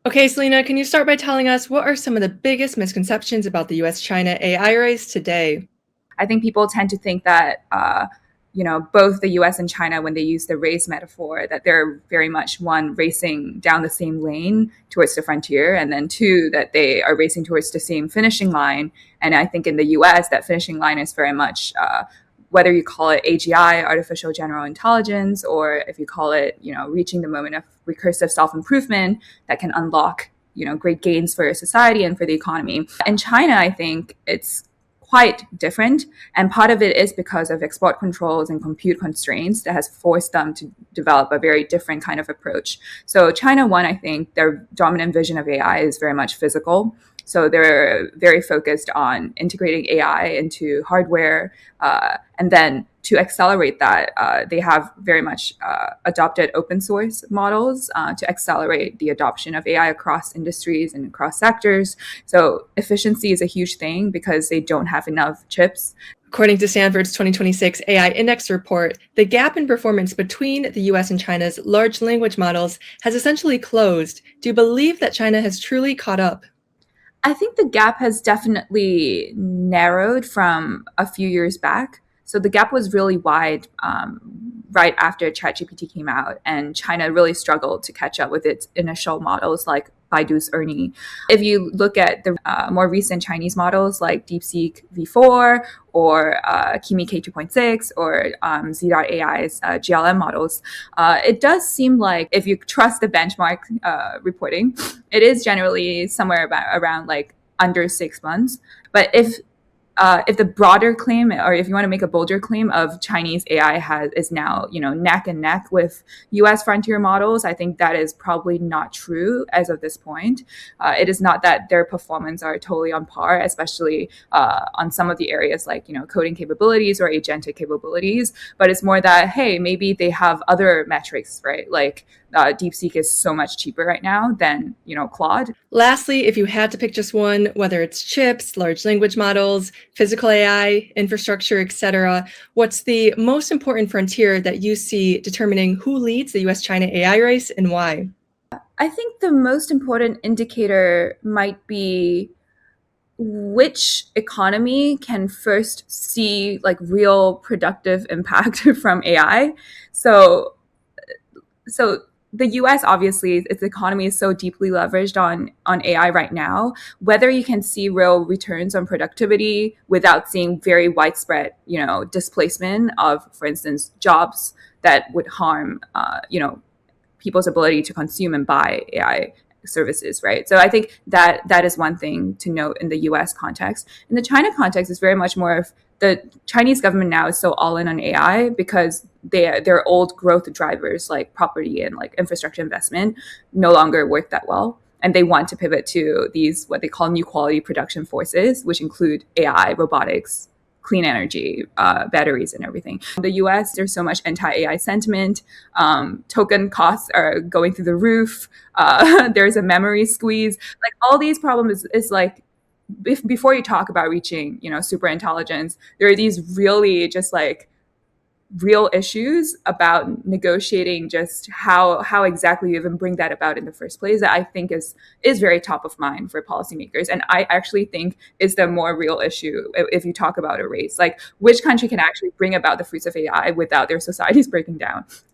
Okay, Selena, can you start by telling us what are some of the biggest misconceptions about the US-China AI race today? I think people tend to think that both the U.S. and China, when they use the race metaphor, that they're very much one racing down the same lane towards the frontier, and then two that they are racing towards the same finishing line. And I think in the U.S. that finishing line is very much whether you call it AGI, artificial general intelligence, or if you call it, reaching the moment of recursive self-improvement that can unlock, great gains for society and for the economy. In China, I think it's quite different. And part of it is because of export controls and compute constraints that has forced them to develop a very different kind of approach. So China, one, I think their dominant vision of AI is very much physical. So they're very focused on integrating AI into hardware. And then to accelerate that, they have very much adopted open source models to accelerate the adoption of AI across industries and across sectors. So efficiency is a huge thing because they don't have enough chips. According to Stanford's 2026 AI Index report, the gap in performance between the US and China's large language models has essentially closed. Do you believe that China has truly caught up? I think the gap has definitely narrowed from a few years back. So the gap was really wide right after ChatGPT came out, and China really struggled to catch up with its initial models like Baidu's Ernie. If you look at the more recent Chinese models like DeepSeek V4 or Kimi K2.6 or Z.AI's GLM models, it does seem like if you trust the benchmark reporting, it is generally somewhere around like under 6 months. But if the broader claim, or if you want to make a bolder claim of Chinese AI is now, neck and neck with US frontier models, I think that is probably not true as of this point. It is not that their performance are totally on par, especially on some of the areas like, coding capabilities or agentic capabilities, but it's more that, hey, maybe they have other metrics, right? Like DeepSeek is so much cheaper right now than, Claude. Lastly, if you had to pick just one, whether it's chips, large language models, physical AI, infrastructure, etc., what's the most important frontier that you see determining who leads the US-China AI race and why? I think the most important indicator might be which economy can first see like real productive impact from AI. So the US, obviously, its economy is so deeply leveraged on AI right now. Whether you can see real returns on productivity without seeing very widespread, displacement of, for instance, jobs that would harm, people's ability to consume and buy AI services, right? So I think that is one thing to note in the US context. In the China context, it's very much more of the Chinese government now is so all in on AI because their old growth drivers like property and like infrastructure investment no longer work that well. And they want to pivot to these, what they call new quality production forces, which include AI, robotics, clean energy, batteries, and everything. In the US, there's so much anti-AI sentiment. Token costs are going through the roof. There's a memory squeeze. Like all these problems is like before you talk about reaching, super intelligence, there are these really just like real issues about negotiating just how exactly you even bring that about in the first place that I think is very top of mind for policymakers. And I actually think is the more real issue if you talk about a race, like which country can actually bring about the fruits of AI without their societies breaking down.